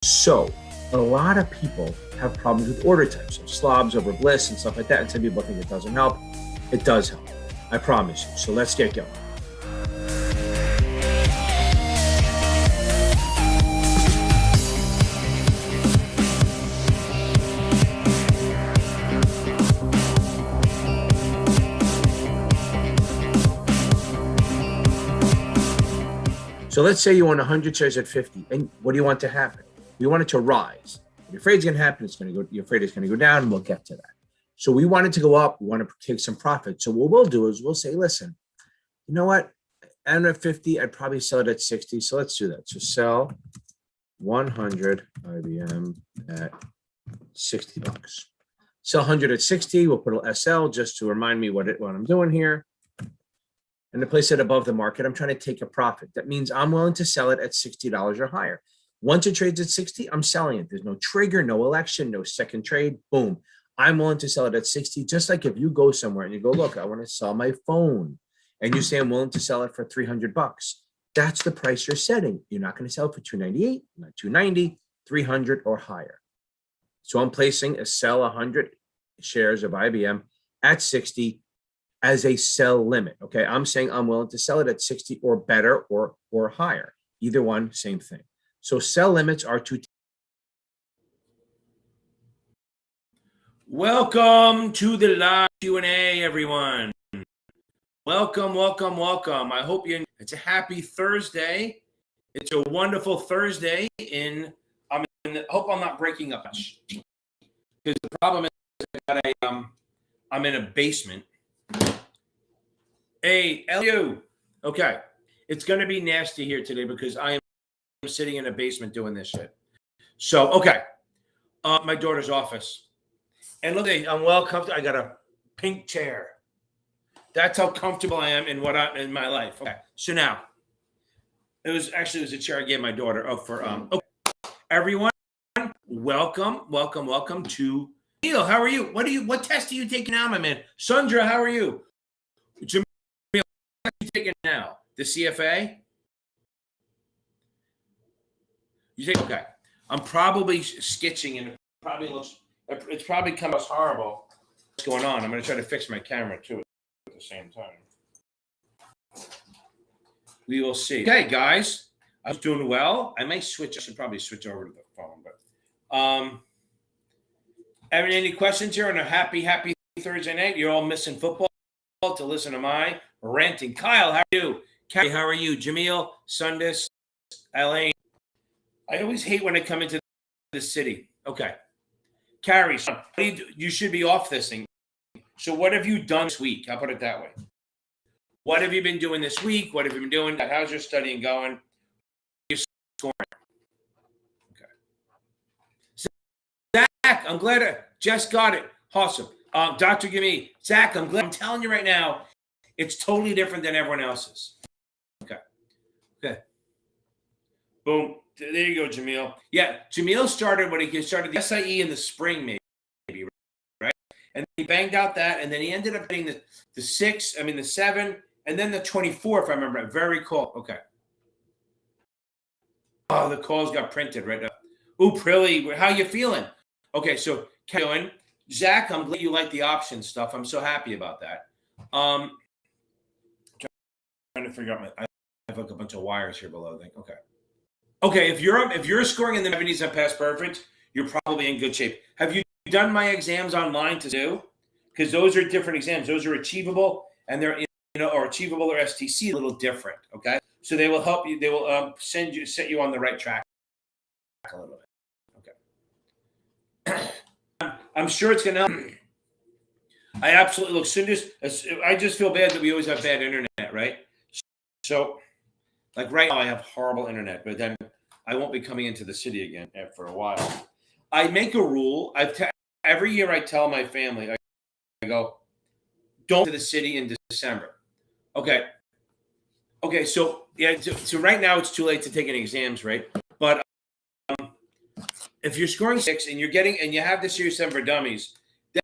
So a lot of people have problems with order types, so slobs over bliss and stuff like that. And some people think it doesn't help. It does help. I promise you. So let's get going. So let's say you own 100 shares at 50, and what do you want to happen? You want it to rise. You're afraid it's going to happen. You're afraid it's going to go down, and we'll get to that. So we want it to go up. We want to take some profit. So what we'll do is we'll say, listen, you know what? I'm at 50. I'd probably sell it at 60. So let's do that. So sell 100 IBM at 60 bucks. Sell 100 at 60. We'll put a SL just to remind me what I'm doing here. And to place it above the market, I'm trying to take a profit. That means I'm willing to sell it at $60 or higher. Once it trades at 60, I'm selling it. There's no trigger, no election, no second trade. Boom. I'm willing to sell it at 60. Just like if you go somewhere and you go, look, I want to sell my phone. And you say, I'm willing to sell it for 300 bucks. That's the price you're setting. You're not going to sell it for 298, not 290, 300 or higher. So I'm placing a sell 100 shares of IBM at 60 as a sell limit. Okay, I'm saying I'm willing to sell it at 60 or better or higher. Either one, same thing. So sell limits are to. Welcome to the live Q&A, everyone. Welcome. I hope it's a happy Thursday. It's a wonderful Thursday. Hope I'm not breaking up much, because the problem is that I'm in a basement. Hey, Elio. Okay. It's going to be nasty here today because I am sitting in a basement doing this shit. So, okay. My daughter's office. And look, I'm well comfortable. I got a pink chair. That's how comfortable I am in my life. Okay. So now, it was a chair I gave my daughter. Okay. Everyone, welcome to Neil. How are you? What test are you taking now, my man? Sandra, how are you? You taking now? The CFA? You take okay. I'm probably sketching and it's probably come as horrible. What's going on? I'm gonna try to fix my camera too at the same time. We will see. Okay, guys. I'm doing well. I should probably switch over to the phone, but any questions here on a happy Thursday night? You're all missing football to listen to my ranting. Kyle, how are you? Carrie, how are you? Jamil, Sundus, Elaine. I always hate when I come into the city. Okay. Carrie, you should be off this thing. So what have you done this week? I'll put it that way. What have you been doing this week? What have you been doing? How's your studying going? You're scoring. Okay. Zach, I'm glad I just got it. Awesome. Dr. Gimme, Zach, I'm telling you right now, it's totally different than everyone else's. Okay. Boom. There you go, Jamil. Yeah, Jamil started the SIE in the spring, maybe, right? And he banged out that, and then he ended up getting the 7, and then the 24, if I remember. Very cool. Okay. Oh, the calls got printed right now. Ooh, Prilly, how you feeling? Okay, so Kevin, Zach, I'm glad you like the option stuff. I'm so happy about that. Trying to figure out I have like a bunch of wires here below. Okay, if you're scoring in the 70s on past perfect, you're probably in good shape. Have you done my exams online to do? Because those are different exams. Those are achievable, and they're or achievable or STC, a little different. Okay, so they will help you. They will set you on the right track a little bit. Okay. I'm sure it's gonna help. I absolutely I just feel bad that we always have bad internet, right? So, like right now, I have horrible internet, but then I won't be coming into the city again for a while. I make a rule. Every year I tell my family, I go, don't go to the city in December. Okay. So yeah. So right now it's too late to take any exams, right? But if you're scoring 6 and you have the Series 7 for dummies,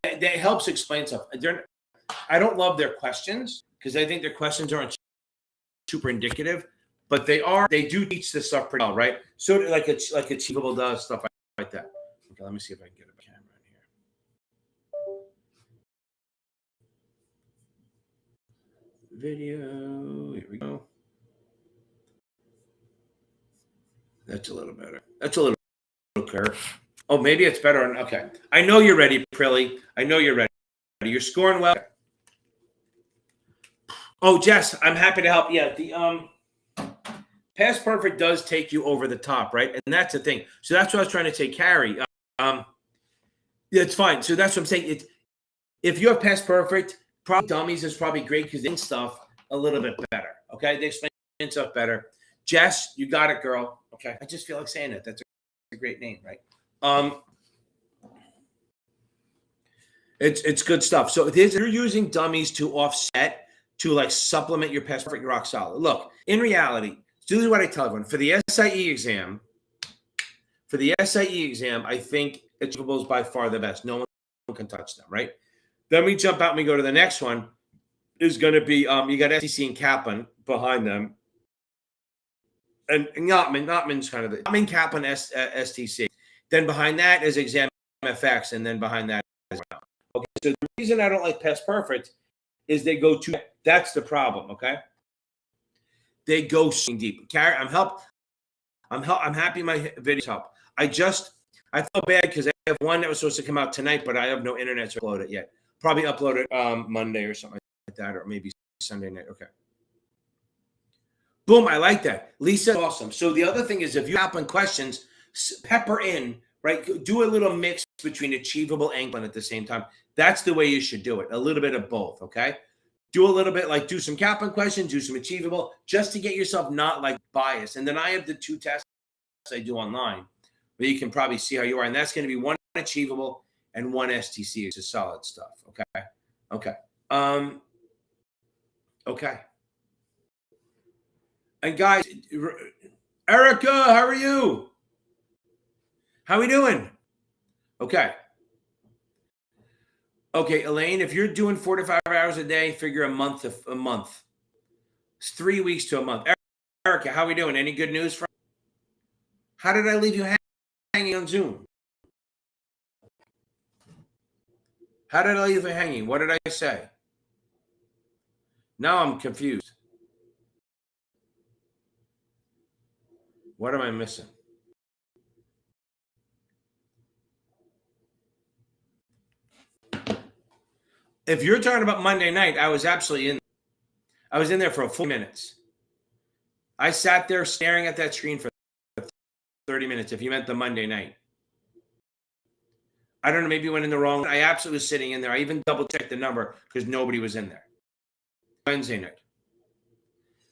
that helps explain stuff. I don't love their questions because I think their questions aren't super indicative. but they do teach this stuff pretty well, right? So like Achievable does stuff like that. Okay, let me see if I can get a camera in here. Video, here we go. That's a little better. That's a little clearer. Oh, maybe it's better. Okay. I know you're ready, Prilly. I know you're ready. You're scoring well. Oh, Jess, I'm happy to help. Yeah, the Past Perfect does take you over the top, right? And that's the thing. So that's what I was trying to say, Carrie. Yeah, it's fine. So that's what I'm saying. If you have Past Perfect, probably Dummies is probably great because they stuff a little bit better. Okay, they explain stuff better. Jess, you got it, girl. Okay, I just feel like saying it. That's a great name, right? It's good stuff. So if you're using Dummies to offset, to like supplement your Past Perfect, you're rock solid. Look, in reality, this is what I tell everyone. For the SIE exam, I think Achievable is by far the best. No one can touch them, right? Then we jump out and we go to the next one. Is going to be you got STC and Kaplan behind them, and Notman's kind of the Kaplan STC. Then behind that is Exam FX, and then behind that is okay. So the reason I don't like Past Perfect is they go too. That's the problem. Okay, they go deep. Carrie, I'm happy my videos help. I feel bad because I have one that was supposed to come out tonight, but I have no internet to upload it yet. Probably upload it Monday or something like that, or maybe Sunday night. Okay. Boom, I like that. Lisa, awesome. So the other thing is, if you happen questions, pepper in, right? Do a little mix between Achievable and Kaplan at the same time. That's the way you should do it. A little bit of both, okay? Do a little bit, like do some Kaplan questions, do some Achievable, just to get yourself not like biased. And then I have the 2 tests I do online, where you can probably see how you are. And that's going to be 1 Achievable and 1 STC. It's solid stuff, okay? Okay. Okay. And guys, Erica, how are you? How we doing? Okay. Okay, Elaine, if you're doing 4 to 5 hours a day, figure a month. It's 3 weeks to a month. Erica, how we doing? Any good news from? How did I leave you hanging on Zoom? How did I leave you hanging? What did I say? Now I'm confused. What am I missing? If you're talking about Monday night, I was absolutely in. I was in there for a full minutes. I sat there staring at that screen for 30 minutes, if you meant the Monday night. I don't know, maybe you went in the wrong. I absolutely was sitting in there. I even double-checked the number because nobody was in there. Wednesday night.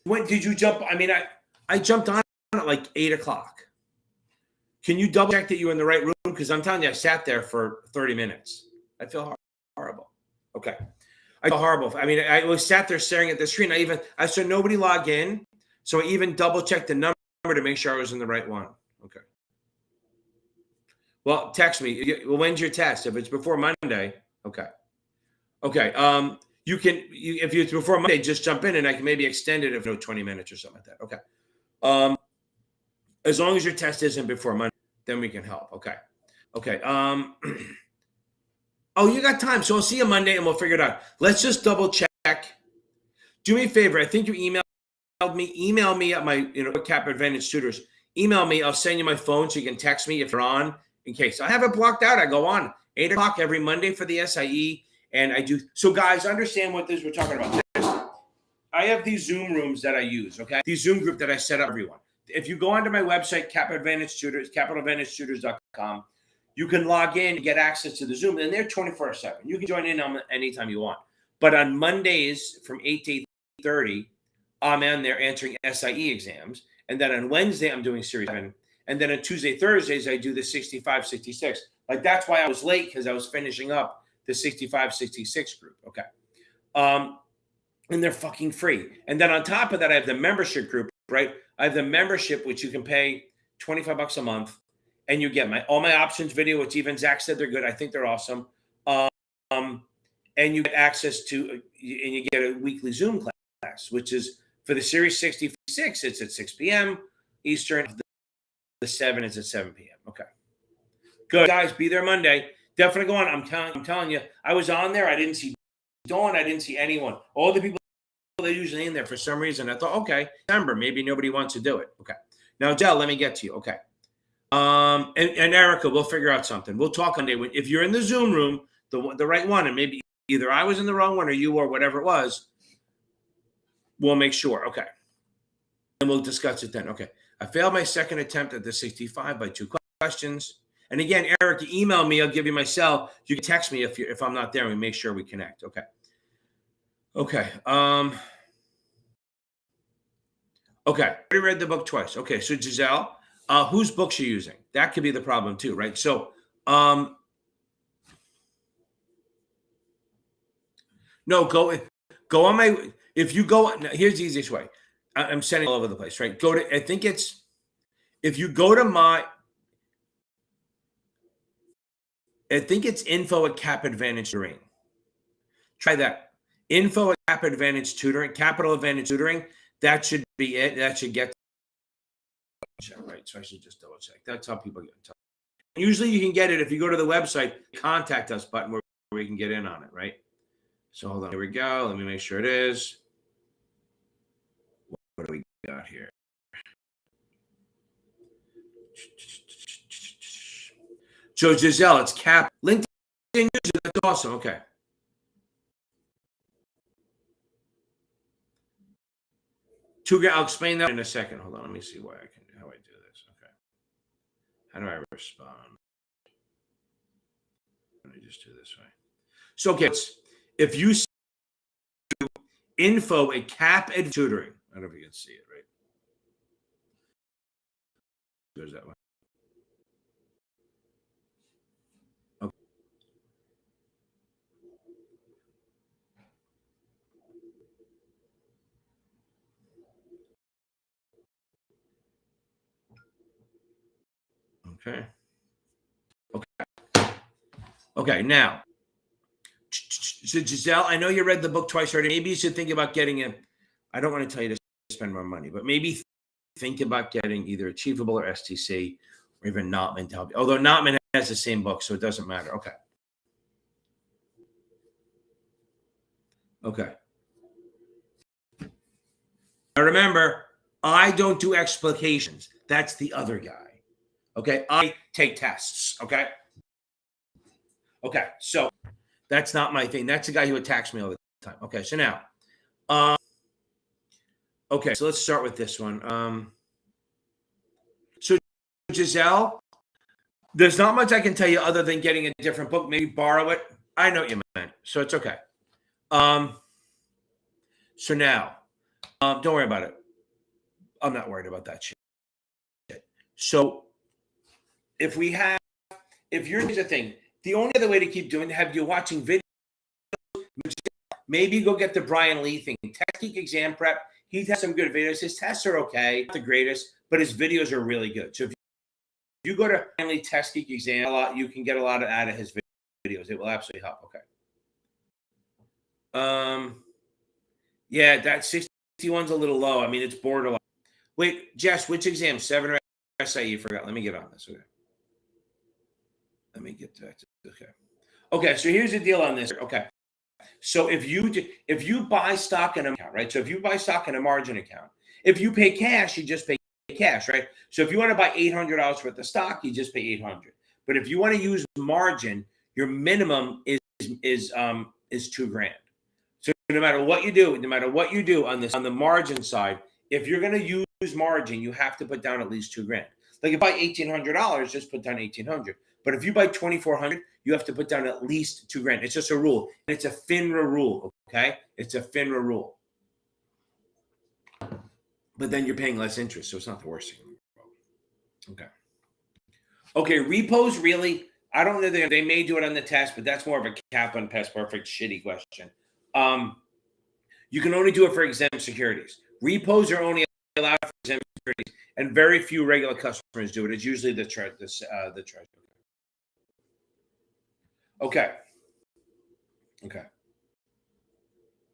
When did you jump? I mean, I jumped on at like 8 o'clock. Can you double-check that you were in the right room? Because I'm telling you, I sat there for 30 minutes. I feel horrible. Okay. I feel horrible. I mean, I was sat there staring at the screen. I saw nobody log in. So I even double-checked the number to make sure I was in the right one. Okay. Well, text me. Well, when's your test? If it's before Monday, okay. Okay. If it's before Monday, just jump in and I can maybe extend it if 20 minutes or something like that. Okay. As long as your test isn't before Monday, then we can help. Okay. Okay. Oh, you got time. So I'll see you Monday and we'll figure it out. Let's just double check. Do me a favor. I think you emailed me. Email me at my, Cap Advantage Tutors. Email me. I'll send you my phone so you can text me if you're on in case. I have it blocked out. I go on 8 o'clock every Monday for the SIE. And I do. So guys, understand what this we're talking about. I have these Zoom rooms that I use. Okay. These Zoom group that I set up for everyone. If you go onto my website, capitaladvantagetutors.com, you can log in and get access to the Zoom, and they're 24/7. You can join in on anytime you want. But on Mondays from 8 to 8:30, I'm in there answering SIE exams. And then on Wednesday, I'm doing Series 7. And then on Tuesday, Thursdays, I do the 65, 66. Like, that's why I was late, because I was finishing up the 65, 66 group. Okay. And they're fucking free. And then on top of that, I have the membership group, right? I have the membership, which you can pay $25 a month. And you get all my options video, which even Zach said they're good. I think they're awesome. And you get access to, and you get a weekly Zoom class, which is For the Series 66, it's at 6 p.m. Eastern. The 7 is at 7 p.m. Okay. Good. Guys, be there Monday. Definitely go on. I'm telling you, I was on there. I didn't see Dawn. I didn't see anyone. All the people that are usually in there for some reason. I thought, okay, December, maybe nobody wants to do it. Okay. Now, Del, let me get to you. Okay. And Erica, we'll figure out something. We'll talk Monday. If you're in the Zoom room, the right one, and maybe either I was in the wrong one or you or whatever it was, we'll make sure. Okay. And we'll discuss it then. Okay. I failed my second attempt at the 65 by 2 questions. And again, Eric, you email me. I'll give you my cell. You can text me if I'm not there. We make sure we connect. Okay. Okay. Okay. I already read the book twice. Okay. So Giselle, whose books are you using? That could be the problem too, right? So, no, go on my. If you go, here's the easiest way. I'm sending all over the place, right? Go to. I think it's. If you go to my. I think it's info at Cap Advantage Tutoring. Try that. Info at Cap Advantage Tutoring, Capital Advantage Tutoring. That should be it. That should get. Right. So I should just double check. That's how people get in touch. Usually you can get it if you go to the website, contact us button where we can get in on it, right? So hold on. Here we go. Let me make sure it is. What do we got here? So Giselle, it's Cap LinkedIn user. That's awesome. Okay. I'll explain that in a second. Hold on. Let me see how I do this. Okay. How do I respond? Let me just do this way. So okay, if you see info at Cap Ed Tutoring, I don't know if you can see it, right? There's that one. Okay. Okay. Now, so Giselle, I know you read the book twice already. Maybe you should think about getting it. I don't want to tell you to spend more money, but maybe think about getting either Achievable or STC or even Notman to help you. Although Notman has the same book, so it doesn't matter. Okay. Okay. Now remember, I don't do explications. That's the other guy. Okay. I take tests. Okay. Okay. So that's not my thing. That's the guy who attacks me all the time. Okay. So now, okay. So let's start with this one. So Giselle, there's not much I can tell you other than getting a different book. Maybe borrow it. I know what you meant. So it's okay. So now, don't worry about it. I'm not worried about that shit. So if here's the thing, the only other way to keep doing it, have you watching videos, maybe go get the Brian Lee thing. Test Geek Exam Prep. He has some good videos. His tests are okay, not the greatest, but his videos are really good. So if you go to Brian Lee Test Geek Exam, you can get a lot out of his videos. It will absolutely help. Okay. Yeah, that 61's a little low. I mean, it's borderline. Wait, Jess, which exam? 7 or SIE? Forgot. Let me get on this. Okay. Let me get back to okay. Okay, so here's the deal on this. Okay. So if you buy stock in an account, right? So if you buy stock in a margin account, if you pay cash, you just pay cash, right? So if you want to buy $800 worth of stock, you just pay $800. But if you want to use margin, your minimum is $2,000. So no matter what you do on the margin side, if you're going to use margin, you have to put down at least $2,000. Like if you buy $1,800, just put down $1,800. But if you buy $2,400, you have to put down at least $2,000. It's just a rule. And it's a FINRA rule. Okay, it's a FINRA rule. But then you're paying less interest, so it's not the worst thing in the world. Okay. Okay, repos really. I don't know. They may do it on the test, but that's more of a cap on past perfect shitty question. You can only do it for exempt securities. Repos are only allowed for exempt securities, and very few regular customers do it. It's usually the treasury. Okay. Okay.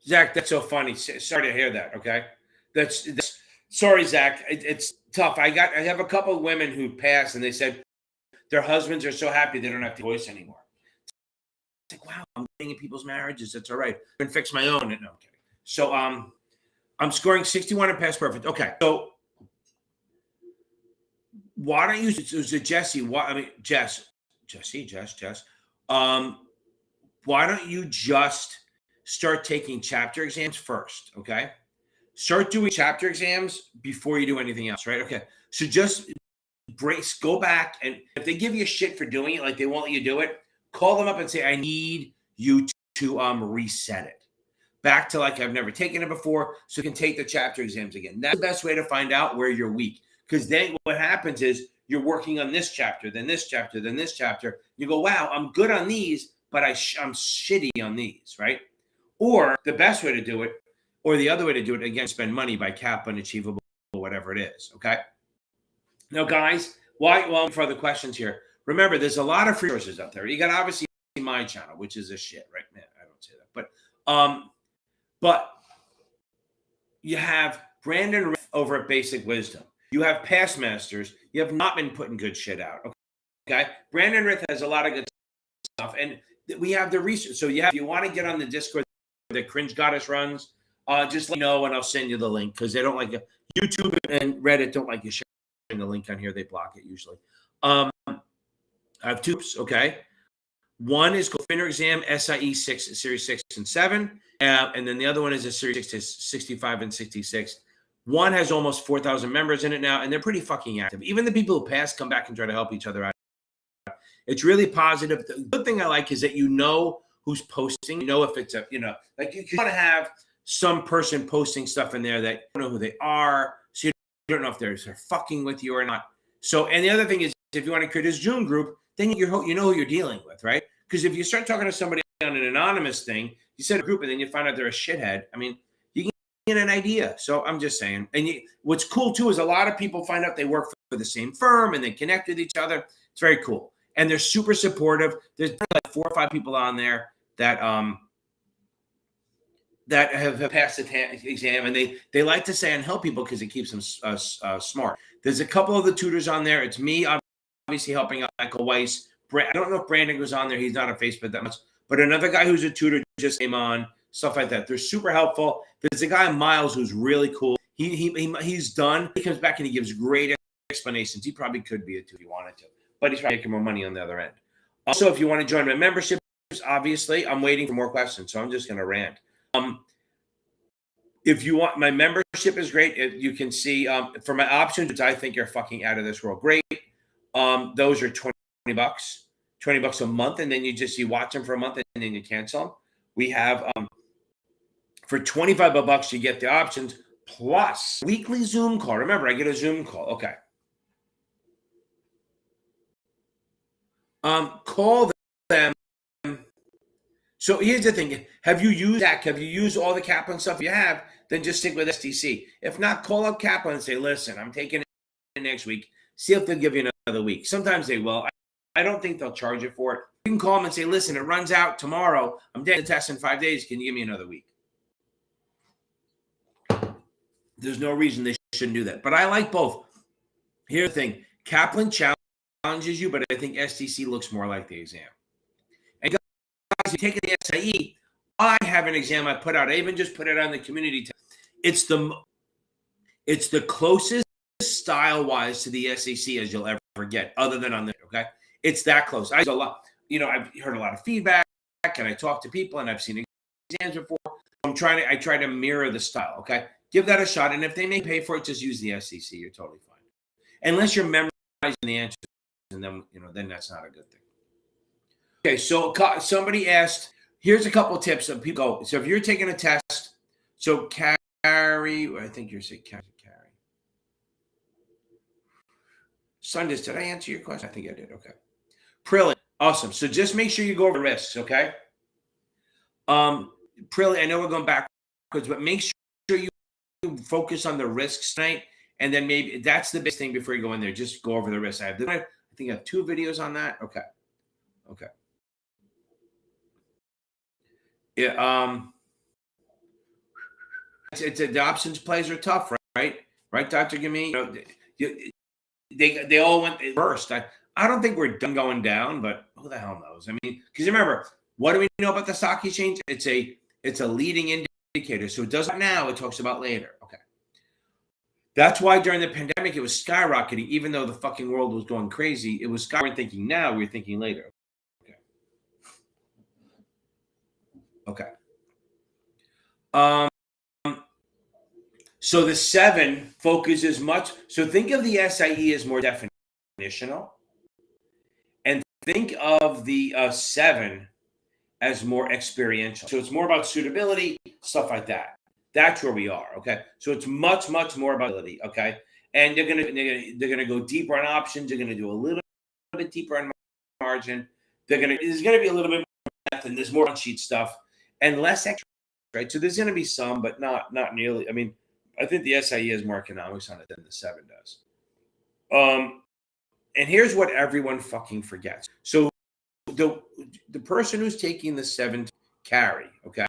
Zach, that's so funny. Sorry to hear that. Okay. That's sorry, Zach. It's tough. I have a couple of women who passed, and they said their husbands are so happy they don't have to voice anymore. It's like, wow, I'm getting in people's marriages. That's all right. I can fix my own. No, I'm kidding. So I'm scoring 61 and past perfect. Okay, so why don't you? So Jesse, Jess. Why don't you just start taking chapter exams first? Okay, start doing chapter exams before you do anything else. Right? Okay, so just go back, and if they give you shit for doing it, like they won't let you do it, call them up and say, I need you to reset it back to like I've never taken it before, so you can take the chapter exams again. That's the best way to find out where you're weak, because then what happens is you're working on this chapter, then this chapter, then this chapter. You go, wow, I'm good on these, but I'm shitty on these, right? Or the best way to do it, or the other way to do it, again, spend money by cap unachievable, whatever it is, okay? Now, guys, for the questions here, remember, there's a lot of free resources out there. You got obviously my channel, which is a shit, right? Man, I don't say that, but you have Brandon Riff over at Basic Wisdom. You have past masters. You have not been putting good shit out. Okay, Brandon Riff has a lot of good stuff, and we have the research. So if you want to get on the Discord that Cringe Goddess runs, just let me know, and I'll send you the link, because they don't like it. YouTube and Reddit don't like you sharing the link on here. They block it usually. I have two. Okay. One is called Finner Exam SIE 6, Series 6 and 7. And then the other one is a Series 6 to 65 and 66. One has almost 4,000 members in it now, and they're pretty fucking active. Even the people who pass come back and try to help each other out. It's really positive. The good thing I like is that you know who's posting. You know if it's like you want to have some person posting stuff in there that you don't know who they are, so you don't know if they're fucking with you or not. So, and the other thing is, if you want to create a Zoom group, then you know who you're dealing with, right? Because if you start talking to somebody on an anonymous thing, you set a group and then you find out they're a shithead. I mean, you can get an idea. So I'm just saying. And what's cool too is a lot of people find out they work for the same firm and they connect with each other. It's very cool. And they're super supportive. There's like 4 or 5 people on there that have passed the exam, and they like to say and help people because it keeps them smart. There's a couple of the tutors on there. It's me, obviously helping out Michael Weiss. I don't know if Brandon goes on there. He's not on Facebook that much. But another guy who's a tutor just came on, stuff like that. They're super helpful. There's a guy, Miles, who's really cool. He's done. He comes back and he gives great explanations. He probably could be a tutor if he wanted to, but he's probably making more money on the other end. Also, if you want to join my membership, obviously, I'm waiting for more questions, so I'm just going to rant. If you want, my membership is great. You can see for my options, which I think are fucking out of this world great. Those are $20, $20 a month, and then you watch them for a month and then you cancel them. We have for $25 you get the options plus weekly Zoom call. Remember, I get a Zoom call. Okay. Call them. So here's the thing. Have you used that? Have you used all the Kaplan stuff? If you have, then just stick with SDC. If not, call up Kaplan and say, listen, I'm taking it next week. See if they'll give you another week. Sometimes they will. I don't think they'll charge you for it. You can call them and say, listen, it runs out tomorrow. I'm taking the test in 5 days. Can you give me another week? There's no reason they shouldn't do that. But I like both. Here's the thing. Kaplan challenges you, but I think SDC looks more like the exam. And guys, you take the SIE, I have an exam I put out. I even just put it on the community tab. It's the closest style-wise to the SEC as you'll ever get, other than on the, okay? It's that close. I've heard a lot of feedback, and I talk to people, and I've seen exams before. I try to mirror the style, okay? Give that a shot, and if they may pay for it, just use the SEC. You're totally fine. Unless you're memorizing the answers, and then that's not a good thing. Okay, so somebody asked, here's a couple of tips of people go. So if you're taking a test, so Carrie, I think you're saying Carrie. Sundays, did I answer your question? I think I did. Okay. Prilly, awesome. So just make sure you go over the risks, okay? Prilly, I know we're going backwards, but make sure you focus on the risks tonight, and then maybe that's the best thing before you go in there. Just go over the risks. I think I have 2 videos on that. Okay. Yeah. the options plays are tough, right? Right, Dr. Gami? They all went first. I don't think we're done going down, but who the hell knows? I mean, because remember, what do we know about the stock exchange? It's a leading indicator. So it doesn't now, it talks about later. Okay. That's why during the pandemic it was skyrocketing, even though the fucking world was going crazy. It was skyrocketing. We weren't thinking now, we were thinking later. Okay. So the 7 focuses much. So think of the SIE as more definitional, and think of the 7 as more experiential. So it's more about suitability, stuff like that. That's where we are. Okay. So it's much more about ability. Okay. And they're gonna go deeper on options. They're gonna do a little bit deeper on margin. There's gonna be a little bit more math, and there's more on sheet stuff and less extra, right? So there's gonna be some, but not nearly. I mean, I think the SIE has more economics on it than the 7 does. And here's what everyone fucking forgets. So the person who's taking the 7 carry, okay,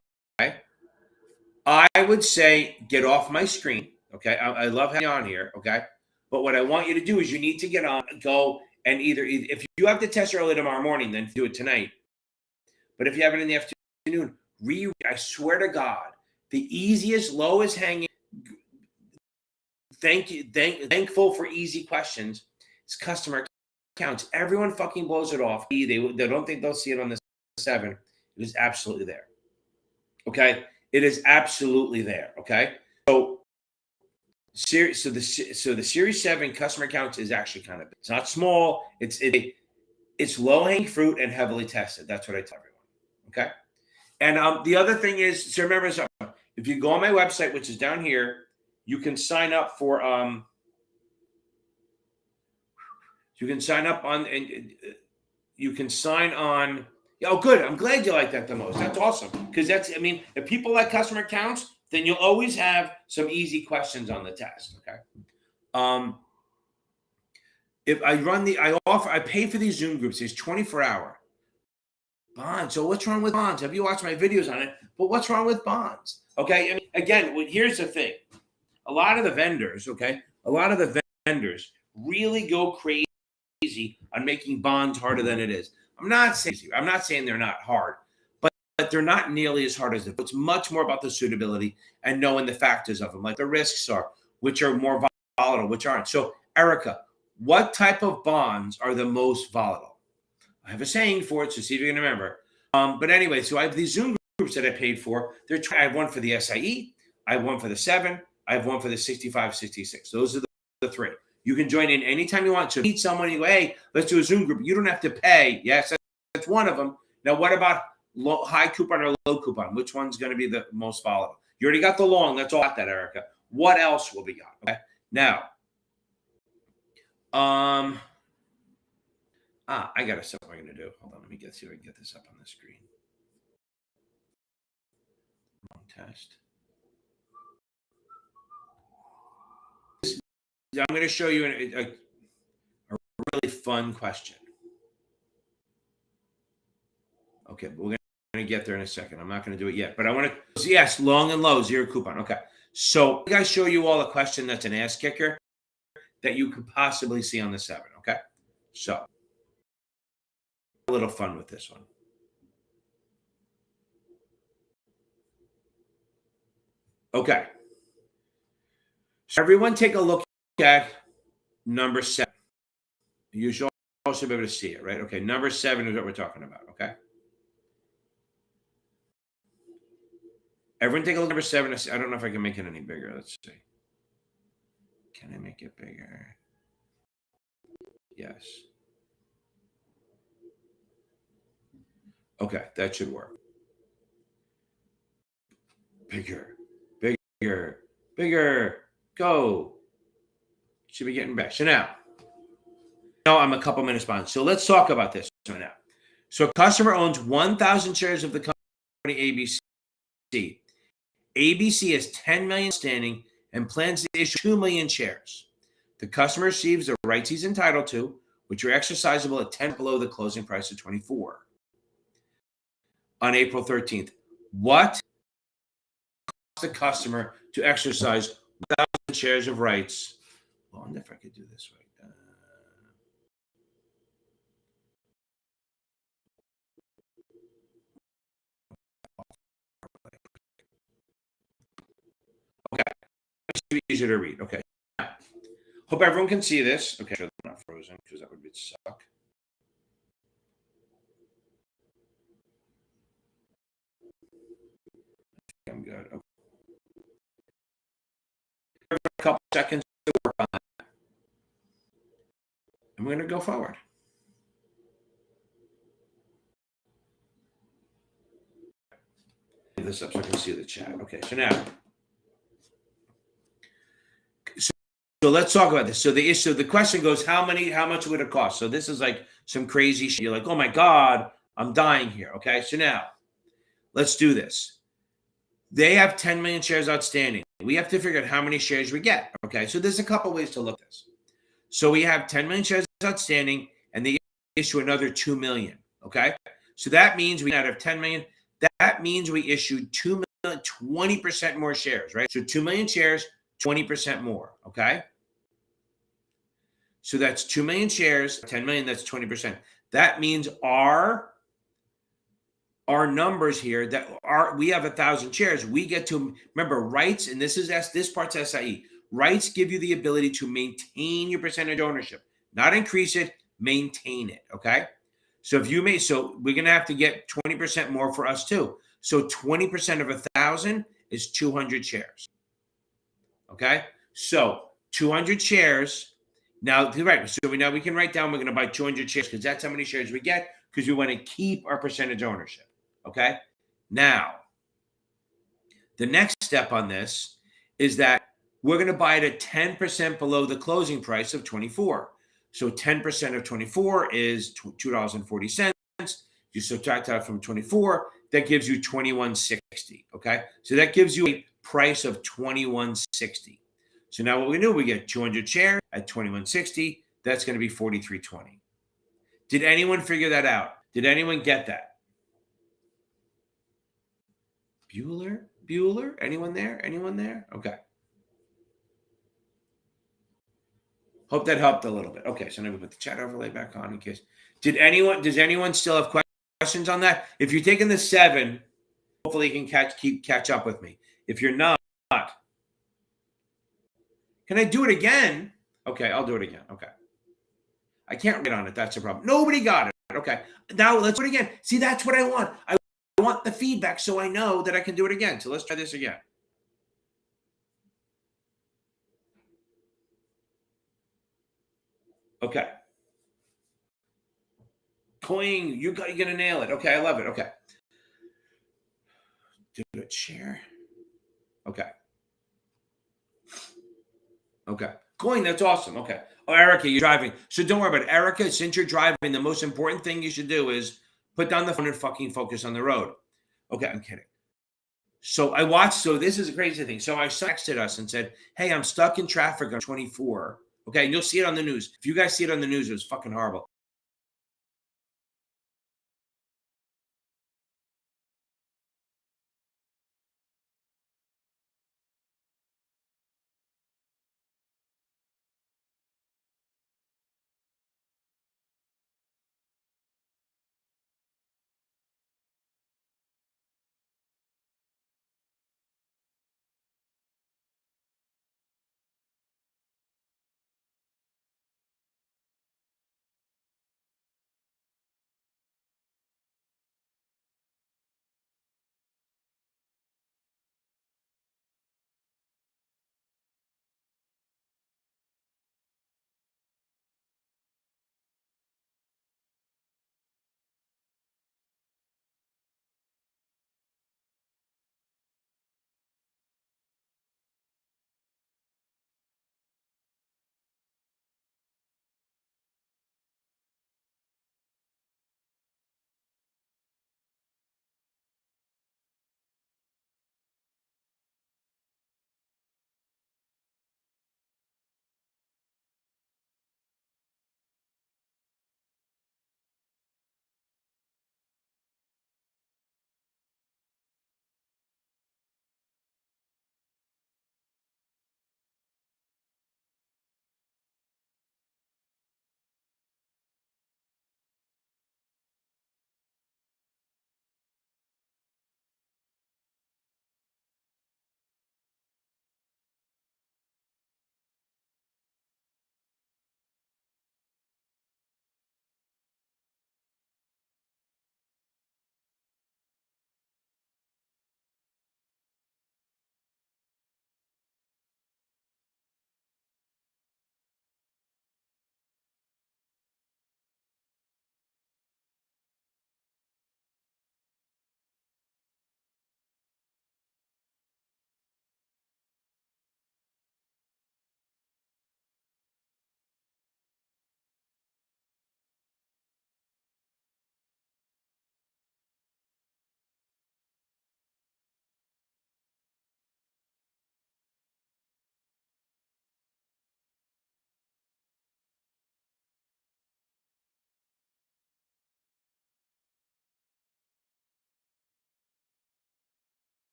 I would say get off my screen. Okay, I love having you on here. Okay, but what I want you to do is you need to get on, go, and either if you have the test early tomorrow morning, then do it tonight. But if you have it in the afternoon, I swear to God, the easiest, lowest hanging. Thankful for easy questions. It's customer accounts. Everyone fucking blows it off. They don't think they'll see it on the 7. It is absolutely there. Okay, it is absolutely there. Okay, so the Series 7 customer accounts is actually kind of big. It's not small. It's low hanging fruit and heavily tested. That's what I tell everyone. Okay, and the other thing is, so remember, if you go on my website, which is down here, you can sign up for you can sign up on, and you can sign on. Oh, good. I'm glad you like that the most. That's awesome. Because I mean, if people like customer accounts, then you'll always have some easy questions on the test. Okay. If I pay for these Zoom groups, these 24-hour bonds. So what's wrong with bonds? Have you watched my videos on it? But what's wrong with bonds? Okay. I mean, again, here's the thing. A lot of the vendors vendors really go crazy on making bonds harder than it is. I'm not saying they're not hard, but they're not nearly as hard as it. It's much more about the suitability and knowing the factors of them, like the risks are, which are more volatile, which aren't. So, Erica, what type of bonds are the most volatile? I have a saying for it, so see if you can remember. But anyway, so I have these Zoom groups that I paid for. I have one for the SIE, I have one for the 7, I have one for the 65, 66. Those are the 3. You can join in anytime you want. So if you need someone, you go, hey, let's do a Zoom group. You don't have to pay. Yes, that's one of them. Now, what about high coupon or low coupon? Which one's going to be the most volatile? You already got the long. That's all that, Erica. What else will be got? Okay. Now, I got something I'm going to do. Hold on. Let me see if I can get this up on the screen. Wrong test. I'm going to show you a really fun question. Okay, but we're going to get there in a second. I'm not going to do it yet, but I want to. Yes, long and low, 0 coupon. Okay, so I got to show you all a question that's an ass kicker that you could possibly see on the 7. Okay, so a little fun with this one. Okay, so everyone take a look at number 7. You should also be able to see it, right? Okay, number 7 is what we're talking about, okay? Everyone take a look at number 7. I don't know if I can make it any bigger. Let's see. Can I make it bigger? Yes. Okay, that should work. Bigger, bigger, bigger. Go. Should be getting back. So now I'm a couple minutes behind. So let's talk about this right now. So a customer owns 1,000 shares of the company ABC. ABC has 10 million standing and plans to issue 2 million shares. The customer receives the rights he's entitled to, which are exercisable at 10 below the closing price of 24 on April 13th. What the customer to exercise 1,000 shares of rights. Well, I wonder if I could do this right. Okay, it's easier to read. Okay, hope everyone can see this. Okay, I'm not frozen because that would suck. I'm good. Okay. A couple seconds to work on that. I'm going to go forward. Leave this up so I can see the chat. Okay, so now, so let's talk about this. So the question goes, how much would it cost? So this is like some crazy shit. You're like, oh my God, I'm dying here. Okay, so now let's do this. They have 10 million shares outstanding. We have to figure out how many shares we get. Okay, so there's a couple ways to look at this. So we have 10 million shares outstanding, and they issue another 2 million. Okay, so that means we out of 10 million. That means we issued 2 million, 20% more shares, right? So 2 million shares, 20% more. Okay, so that's 2 million shares, 10 million. That's 20%. That means our numbers here we have 1,000 shares. We get to remember rights, and this part's SIE. Rights give you the ability to maintain your percentage ownership, not increase it, maintain it. Okay. So we're gonna have to get 20% more for us too. So 20% of 1,000 is 200 shares. Okay. So 200 shares. Now, right. So now we can write down we're gonna buy 200 shares because that's how many shares we get because we want to keep our percentage ownership. Okay. Now, the next step on this is that we're going to buy it at 10% below the closing price of 24. So 10% of 24 is $2.40. You subtract that from 24, that gives you $21.60. Okay. So that gives you a price of $21.60. So now what we do, we get 200 shares at $21.60. That's going to be $43.20. Did anyone figure that out? Did anyone get that? Bueller? Anyone there? Okay. Hope that helped a little bit. Okay, so now we put the chat overlay back on in case. Does anyone still have questions on that? If you're taking the 7, hopefully you can catch up with me. If you're not, can I do it again? Okay, I'll do it again. Okay. I can't write on it. That's the problem. Nobody got it. Okay. Now let's do it again. See, that's what I want. I want the feedback so I know that I can do it again. So let's try this again. Okay. Coin, you're gonna nail it. Okay, I love it. Okay. Do it. Share. Okay. Okay. Coin, that's awesome. Okay. Oh, Erica, you're driving. So don't worry about it. Erica, since you're driving, the most important thing you should do is put down the phone and fucking focus on the road. Okay, I'm kidding. So this is a crazy thing. So I texted us and said, hey, I'm stuck in traffic on 24. Okay, and you'll see it on the news. If you guys see it on the news, it was fucking horrible.